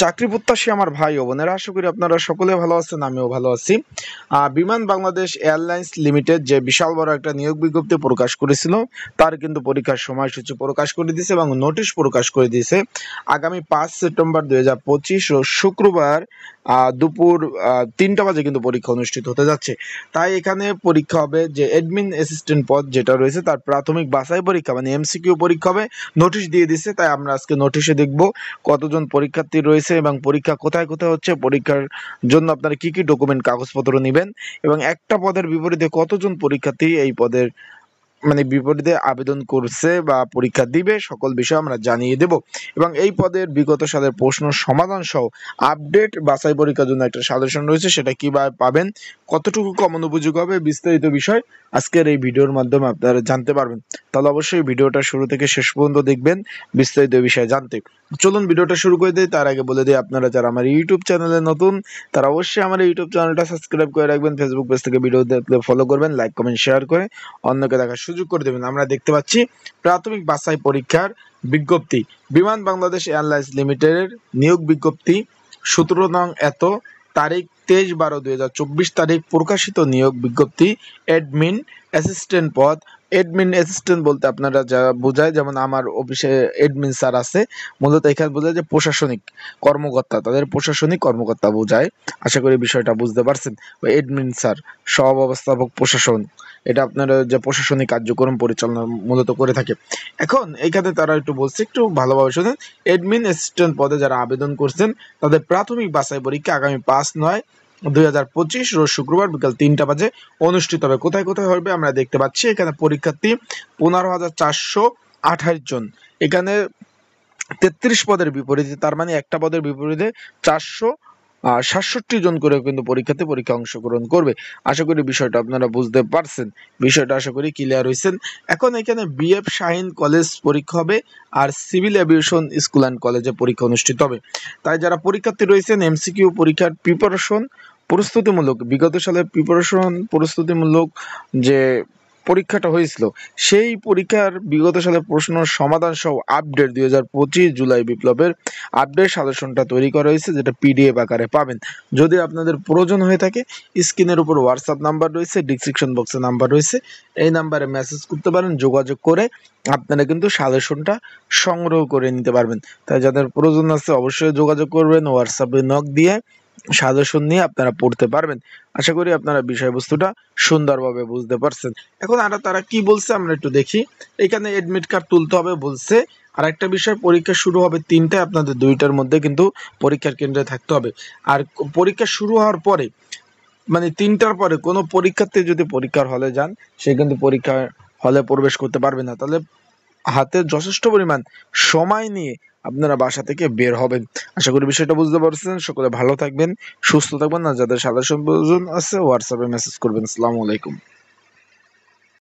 চাকরি প্রত্যাশী আমার ভাই ও বোনেরা, আশা করি আপনারা সকলে ভালো আছেন, আমিও ভালো আছি। বিমান বাংলাদেশ এয়ারলাইন্স লিমিটেড যে বিশাল বড় একটা নিয়োগ বিজ্ঞপ্তি প্রকাশ করেছিল, তার কিন্তু পরীক্ষার সময়সূচি প্রকাশ করে দিয়েছে এবং নোটিশ প্রকাশ করে দিয়েছে। আগামী 5 সেপ্টেম্বর 2025 রোজ শুক্রবার দুপুর 3টা বাজে কিন্তু পরীক্ষা অনুষ্ঠিত হতে যাচ্ছে। তাই এখানে পরীক্ষা হবে যে অ্যাডমিন অ্যাসিস্ট্যান্ট পদ যেটা রয়েছে তার প্রাথমিক বাছাই পরীক্ষা, মানে এমসিকিউ পরীক্ষা হবে। নোটিশ দিয়ে দিচ্ছে, তাই আমরা আজকে নোটিশে দেখব কতজন পরীক্ষার্থী রয়েছে এবং পরীক্ষা কোথায় কোথায় হচ্ছে, পরীক্ষার জন্য আপনারা কি কি ডকুমেন্ট কাগজপত্র নেবেন এবং একটা পদের বিপরীতে কতজন পরীক্ষার্থী এই পদের বিপরীতে আবেদন করছে বা পরীক্ষা দিবে, সকল বিষয় আমরা জানিয়ে দেব। এবং এই পদের বিগত সালের প্রশ্ন সমাধান সহ আপডেট বাছাই পরীক্ষার জন্য একটা সাজেশন রয়েছে, সেটা কিভাবে পাবেন, কতটুকু কমন উপযোগী হবে, বিস্তারিত বিষয় আজকের এই ভিডিওর মাধ্যমে আপনারা জানতে পারবেন। তাহলে অবশ্যই ভিডিওটা শুরু থেকে শেষ পর্যন্ত দেখবেন বিস্তারিত বিষয় জানতে। চলুন ভিডিওটা শুরু করে দিই। তার আগে বলে দিই, আপনারা যারা আমার ইউটিউব চ্যানেলে নতুন তারা অবশ্যই আমার ইউটিউব চ্যানেলটা সাবস্ক্রাইব করে রাখবেন, ফেসবুক পেজ থেকে ভিডিও দেখলে ফলো করবেন, লাইক কমেন্ট শেয়ার করে অন্যকে দেখার সুযোগ করে দেবেন। আমরা দেখতে পাচ্ছি প্রাথমিক বাছাই পরীক্ষার বিজ্ঞপ্তি, বিমান বাংলাদেশ এয়ারলাইন্স লিমিটেডের নিয়োগ বিজ্ঞপ্তি 17 নং এত, তারিখ 23/12/2024 তারিখ প্রকাশিত নিয়োগ বিজ্ঞপ্তি অ্যাডমিন অ্যাসিস্ট্যান্ট পদ। অ্যাডমিন অ্যাসিস্ট্যান্ট বলতে আপনারা যা বোঝায়, যেমন আমার অফিসে অ্যাডমিন স্যার আছে, মূলত এখানে বোঝায় যে প্রশাসনিক কর্মকর্তা, তাদের প্রশাসনিক কর্মকর্তা বোঝায়। আশা করি বিষয়টা বুঝতে পারছেন। অ্যাডমিন স্যার, সহ ব্যবস্থাপক প্রশাসন, এটা আপনারা যে প্রশাসনিক কার্যক্রম পরিচালনা মূলত করে থাকে। এখন এখানে তারা একটু বলছে, একটু ভালোভাবে শোনেন। অ্যাডমিন অ্যাসিস্ট্যান্ট পদে যারা আবেদন করছেন তাদের প্রাথমিক বাছাই পরীক্ষা আগামী 5/9/2025 রোজ শুক্রবার বিকাল 3টা বাজে অনুষ্ঠিত হবে। কোথায় কোথায় হবে আমরা দেখতে পাচ্ছি। এখানে পরীক্ষার্থী 15,428 জন। এখানে 33 পদের বিপরীতে, তার মানে একটা পদের বিপরীতে 467 জন করে কিন্তু পরীক্ষা অংশগ্রহণ করবে। আশা করি বিষয়টা আপনারা বুঝতে পারছেন, বিষয়টা আশা করি ক্লিয়ার হয়েছেন। এখন এখানে বিএফ শাহিন কলেজ পরীক্ষা হবে আর সিভিল এভিয়েশন স্কুল অ্যান্ড কলেজে পরীক্ষা অনুষ্ঠিত হবে। তাই যারা পরীক্ষার্থী রয়েছেন এমসিকিউ পরীক্ষার প্রিপারেশন প্রস্তুতিমূলক, বিগত সালের প্রস্তুতিমূলক যে পরীক্ষাটা হয়েছিল, সেই পরীক্ষার বিগত সালের প্রশ্ন সমাধান সহ আপডেট 2025 জুলাই বিপ্লবের আপডেট সাজেশনটা তৈরি করা হয়েছে, যেটা পিডিএফ আকারে পাবেন। যদি আপনাদের প্রয়োজন হয়ে থাকে, স্ক্রিনের উপর হোয়াটসঅ্যাপ নাম্বার রয়েছে, ডিসক্রিপশন বক্সে নাম্বার রয়েছে, এই নাম্বারে মেসেজ করতে পারেন, যোগাযোগ করে আপনারা কিন্তু সাজেশনটা সংগ্রহ করে নিতে পারবেন। তাই যাদের প্রয়োজন আছে অবশ্যই যোগাযোগ করবেন, হোয়াটসঅ্যাপে নক দিয়ে সাজেশন নিয়ে আপনারা পড়তে পারবেন। আশা করি আপনারা বিষয়বস্তুটা সুন্দরভাবে বুঝতে পারছেন। এখন তারা কি বলছে আমরা একটু দেখি। এখানে এডমিট কার্ড তুলতে হবে বলছে। আর একটা বিষয়, পরীক্ষা শুরু হবে 3টায়, আপনাদের 2টার মধ্যে কিন্তু পরীক্ষার কেন্দ্রে থাকতে হবে। আর পরীক্ষা শুরু হওয়ার পরে, 3টার পরে কোনো পরীক্ষার্থী যদি পরীক্ষার হলে যান, সে কিন্তু পরীক্ষার হলে প্রবেশ করতে পারবে না। তাহলে হাতে যথেষ্ট পরিমাণ সময় নিয়ে আপনারা বাসা থেকে বের হবেন। আশা করি বিষয়টা বুঝতে পারছেন। সকলে ভালো থাকবেন, সুস্থ থাকবেন। আর যাদের সাজেশন প্রয়োজন আছে হোয়াটসঅ্যাপে মেসেজ করবেন। আসসালামু আলাইকুম।